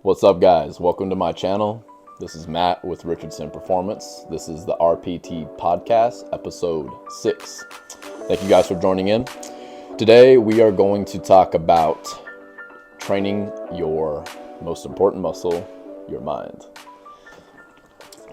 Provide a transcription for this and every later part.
What's up, guys? Welcome to my channel. This is Matt with Richardson Performance. This is the RPT podcast, episode 6. Thank you guys for joining in. Today we are going to talk about training your most important muscle, your mind.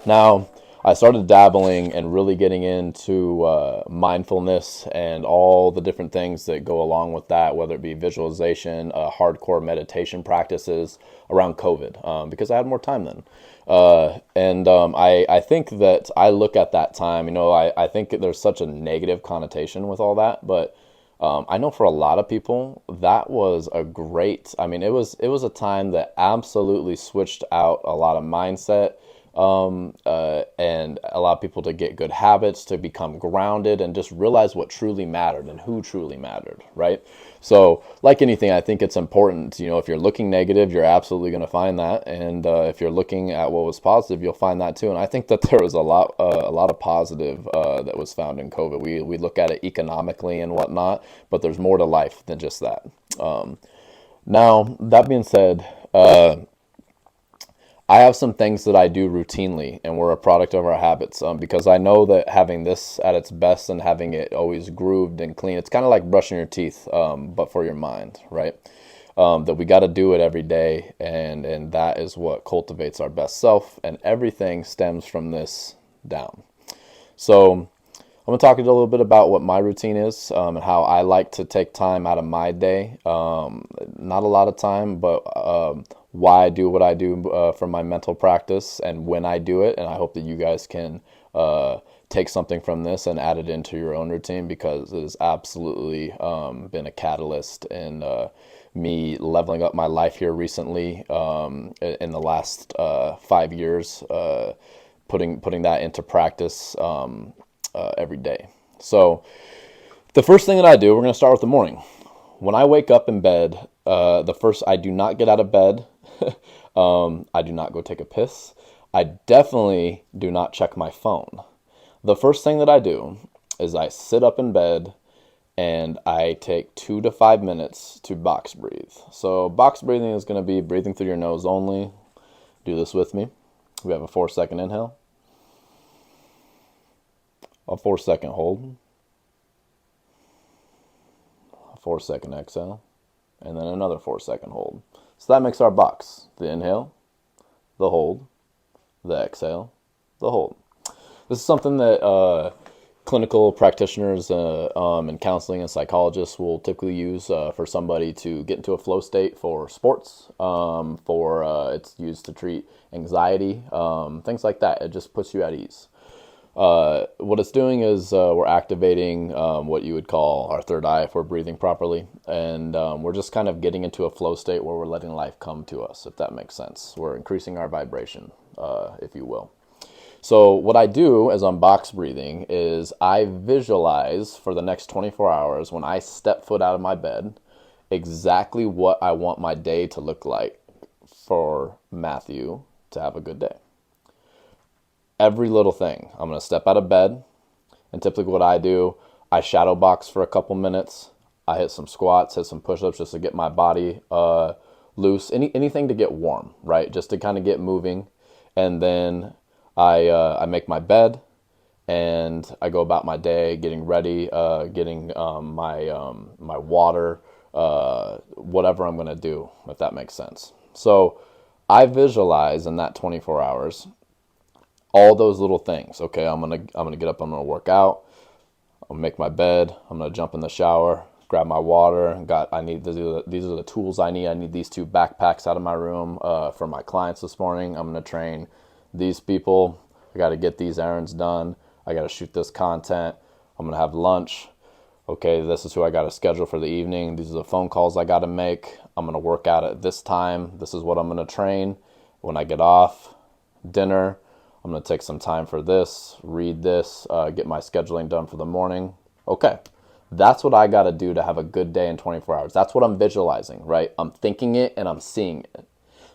Now, I started dabbling and really getting into mindfulness and all the different things that go along with that, whether it be visualization, hardcore meditation practices around COVID, because I had more time then. I think that I look at that time, I think there's such a negative connotation with all that, but I know for a lot of people that was a great, it was a time that absolutely switched out a lot of mindset, and allow people to get good habits, to become grounded, and just realize what truly mattered and who truly mattered, right? So, like anything, I think it's important. If you're looking negative, you're absolutely going to find that, and if you're looking at what was positive, you'll find that too. And I think that there was a lot of positive that was found in COVID. We look at it economically and whatnot, but there's more to life than just that. Now, that being said, I have some things that I do routinely, and we're a product of our habits, because I know that having this at its best and having it always grooved and clean, it's kind of like brushing your teeth, but for your mind, right? That we got to do it every day, and that is what cultivates our best self, and everything stems from this down. So I'm going to talk a little bit about what my routine is, and how I like to take time out of my day. Not a lot of time, but why I do what I do for my mental practice and when I do it. And I hope that you guys can take something from this and add it into your own routine, because it has absolutely been a catalyst in me leveling up my life here recently, in the last 5 years, putting that into practice every day. So the first thing that I do, we're going to start with the morning. When I wake up in bed, I do not get out of bed. I do not go take a piss. I definitely do not check my phone. The first thing that I do is I sit up in bed and I take 2 to 5 minutes to box breathe. So box breathing is going to be breathing through your nose only. Do this with me. We have a 4-second inhale, a 4-second hold, a 4-second exhale, and then another 4-second hold. So that makes our box: the inhale, the hold, the exhale, the hold. This is something that clinical practitioners and counseling and psychologists will typically use for somebody to get into a flow state for sports. It's used to treat anxiety, things like that. It just puts you at ease. What it's doing is we're activating what you would call our third eye if we're breathing properly. And we're just kind of getting into a flow state where we're letting life come to us, if that makes sense. We're increasing our vibration, if you will. So what I do as I'm box breathing is I visualize for the next 24 hours, when I step foot out of my bed, exactly what I want my day to look like for Matthew to have a good day. Every little thing. I'm going to step out of bed, and typically what I do, I shadow box for a couple minutes. I hit some squats, hit some push-ups just to get my body loose. Anything to get warm, right? Just to kind of get moving. And then I make my bed, and I go about my day, getting ready, getting my water, whatever I'm going to do, if that makes sense. So I visualize in that 24 hours all those little things. Okay, I'm gonna get up, I'm gonna work out, I'm gonna make my bed, I'm gonna jump in the shower, grab my water. These are the tools I need. I need these 2 backpacks out of my room for my clients this morning. I'm gonna train these people. I got to get these errands done. I got to shoot this content. I'm gonna have lunch. Okay, this is who I got to schedule for the evening. These are the phone calls I got to make. I'm gonna work out at this time. This is what I'm gonna train. When I get off, dinner. I'm going to take some time for this, read this, get my scheduling done for the morning. Okay, that's what I got to do to have a good day in 24 hours. That's what I'm visualizing, right? I'm thinking it and I'm seeing it.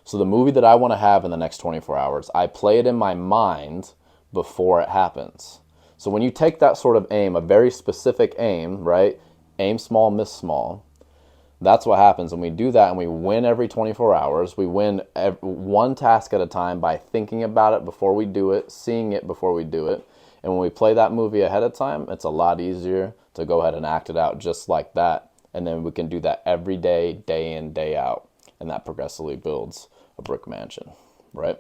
So the movie that I want to have in the next 24 hours, I play it in my mind before it happens. So when you take that sort of aim, a very specific aim, right? Aim small, miss small. That's what happens when we do that, and we win every 24 hours. We win one task at a time by thinking about it before we do it, seeing it before we do it. And when we play that movie ahead of time, it's a lot easier to go ahead and act it out just like that. And then we can do that every day, day in, day out. And that progressively builds a brick mansion, right?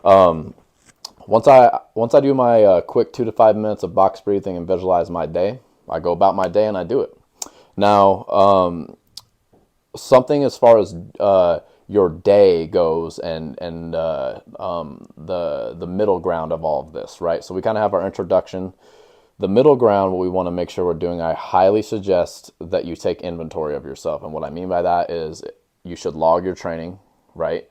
Once I do my quick 2 to 5 minutes of box breathing and visualize my day, I go about my day and I do it. Now, something as far as your day goes and the middle ground of all of this, right? So we kind of have our introduction. The middle ground, what we want to make sure we're doing, I highly suggest that you take inventory of yourself. And what I mean by that is you should log your training, right?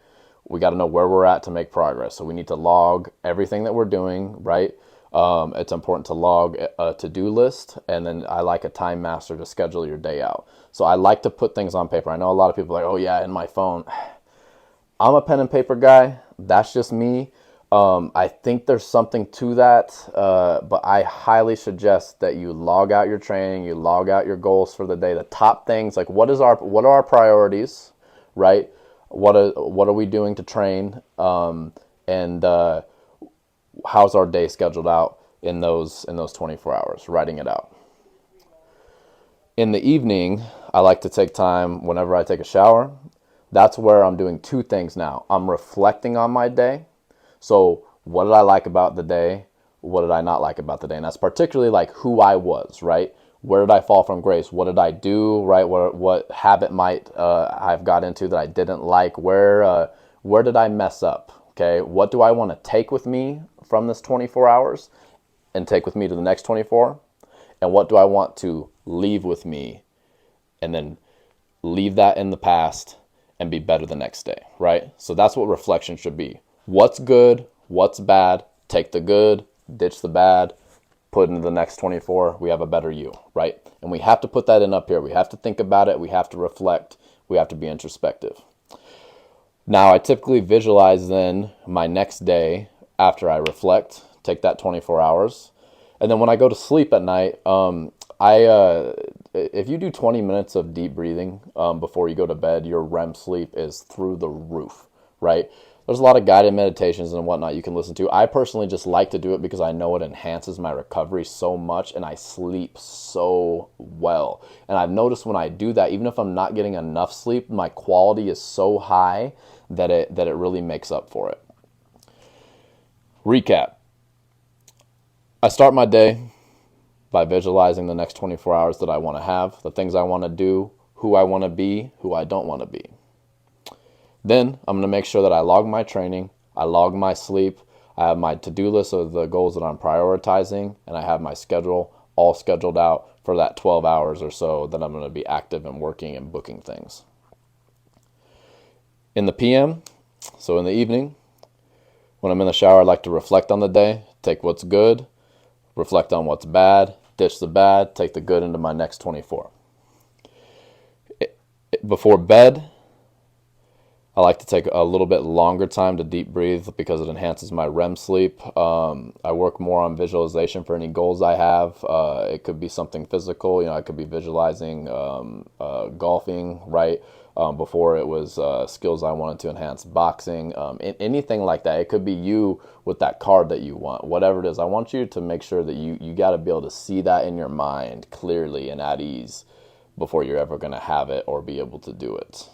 We got to know where we're at to make progress. So we need to log everything that we're doing, right? It's important to log a to-do list, and then I like a time master to schedule your day out. So I like to put things on paper. I know a lot of people are like, oh yeah, in my phone. I'm a pen and paper guy. That's just me. I think there's something to that, but I highly suggest that you log out your training, you log out your goals for the day, the top things, like what are our priorities, right? What are we doing to train, and how's our day scheduled out in those 24 hours, writing it out. In the evening, I like to take time whenever I take a shower. That's where I'm doing two things now. I'm reflecting on my day. So what did I like about the day? What did I not like about the day? And that's particularly like who I was, right? Where did I fall from grace? What did I do, right? What habit might I've got into that I didn't like? Where did I mess up? Okay, what do I want to take with me from this 24 hours and take with me to the next 24? And what do I want to leave with me and then leave that in the past and be better the next day, right? So that's what reflection should be. What's good? What's bad? Take the good, ditch the bad, put into the next 24. We have a better you, right? And we have to put that in up here. We have to think about it. We have to reflect. We have to be introspective. Now, I typically visualize then my next day after I reflect, take that 24 hours. And then when I go to sleep at night, if you do 20 minutes of deep breathing before you go to bed, your REM sleep is through the roof, right? There's a lot of guided meditations and whatnot you can listen to. I personally just like to do it because I know it enhances my recovery so much and I sleep so well. And I've noticed when I do that, even if I'm not getting enough sleep, my quality is so high that it really makes up for it. Recap. I start my day by visualizing the next 24 hours that I want to have, the things I want to do, who I want to be, who I don't want to be. Then I'm going to make sure that I log my training, I log my sleep, I have my to-do list of the goals that I'm prioritizing, and I have my schedule all scheduled out for that 12 hours or so that I'm going to be active and working and booking things. In the PM, so in the evening, when I'm in the shower, I like to reflect on the day, take what's good, reflect on what's bad, ditch the bad, take the good into my next 24. Before bed, I like to take a little bit longer time to deep breathe because it enhances my REM sleep. I work more on visualization for any goals I have. It could be something physical. I could be visualizing golfing, right? Before it was skills I wanted to enhance, boxing, anything like that. It could be you with that card that you want, whatever it is. I want you to make sure that you got to be able to see that in your mind clearly and at ease before you're ever going to have it or be able to do it.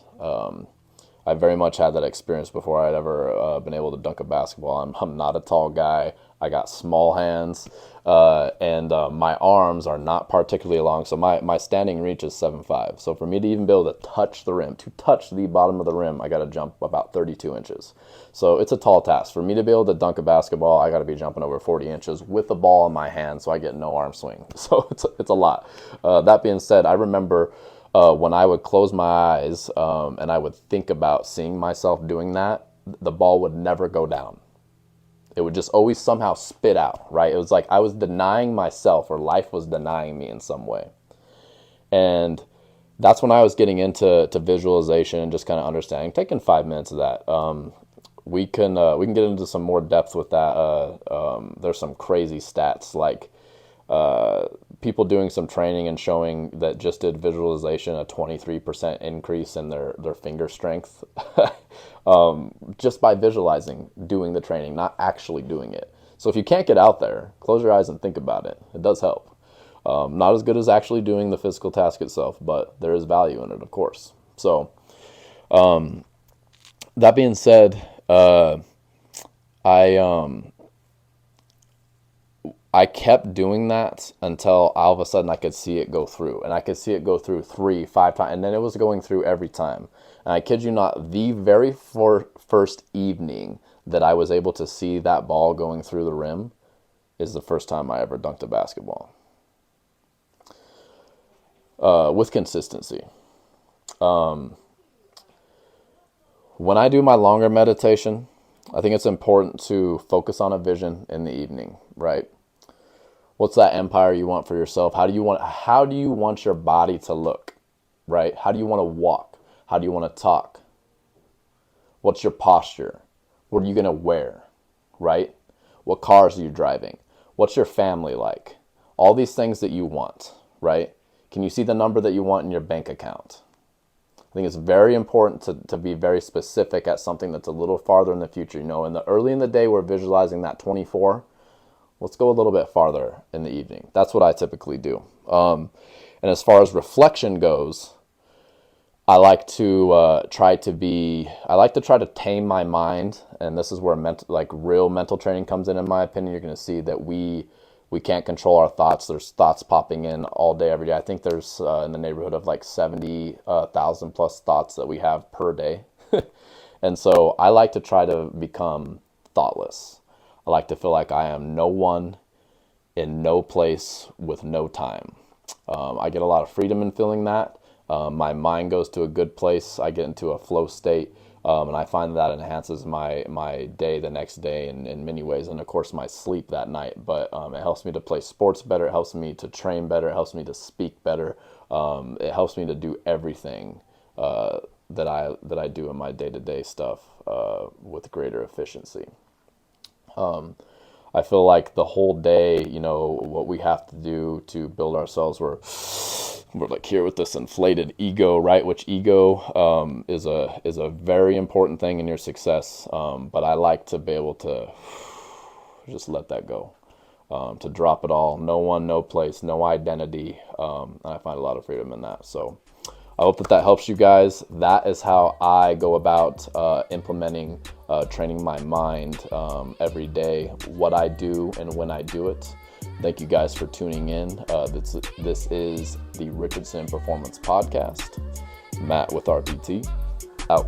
I very much had that experience before I'd ever been able to dunk a basketball. I'm not a tall guy. I got small hands, and my arms are not particularly long. So my standing reach is 7'5". So for me to even be able to touch the rim, to touch the bottom of the rim, I got to jump about 32 inches. So it's a tall task. For me to be able to dunk a basketball, I got to be jumping over 40 inches with the ball in my hand, so I get no arm swing. So it's a lot. That being said, I remember when I would close my eyes and I would think about seeing myself doing that, the ball would never go down. It would just always somehow spit out, right? It was like I was denying myself, or life was denying me in some way. And that's when I was getting into visualization and just kind of understanding, taking 5 minutes of that. We can get into some more depth with that. There's some crazy stats like people doing some training and showing that just did visualization, a 23% increase in their finger strength, just by visualizing doing the training, not actually doing it. So if you can't get out there, close your eyes and think about it. It does help. Not as good as actually doing the physical task itself, but there is value in it, of course. So that being said, I kept doing that until all of a sudden I could see it go through. And I could see it go through 3, 5 times. And then it was going through every time. And I kid you not, the very first evening that I was able to see that ball going through the rim is the first time I ever dunked a basketball. With consistency. When I do my longer meditation, I think it's important to focus on a vision in the evening, right? What's that empire you want for yourself? How do you want your body to look, right? How do you want to walk? How do you want to talk? What's your posture? What are you going to wear, right? What cars are you driving? What's your family like? All these things that you want, right? Can you see the number that you want in your bank account? I think it's very important to be very specific at something that's a little farther in the future. Early in the day, we're visualizing that 24. Let's go a little bit farther in the evening. That's what I typically do. And as far as reflection goes, I like to try to tame my mind. And this is where real mental training comes in my opinion. You're going to see that we can't control our thoughts. There's thoughts popping in all day, every day. I think there's in the neighborhood of 70,000 plus thoughts that we have per day. And so I like to try to become thoughtless. I like to feel like I am no one in no place with no time. I get a lot of freedom in feeling that. My mind goes to a good place. I get into a flow state. And I find that enhances my day the next day in many ways. And of course, my sleep that night. But it helps me to play sports better. It helps me to train better. It helps me to speak better. It helps me to do everything that I do in my day-to-day stuff with greater efficiency. I feel like the whole day, what we have to do to build ourselves, we're like here with this inflated ego, right? Which ego is a very important thing in your success. But I like to be able to just let that go, to drop it all. No one, no place, no identity. And I find a lot of freedom in that. So I hope that helps you guys. That is how I go about implementing training my mind every day, what I do and when I do it. Thank you guys for tuning in. This is the Richardson Performance Podcast. Matt with RPT, out.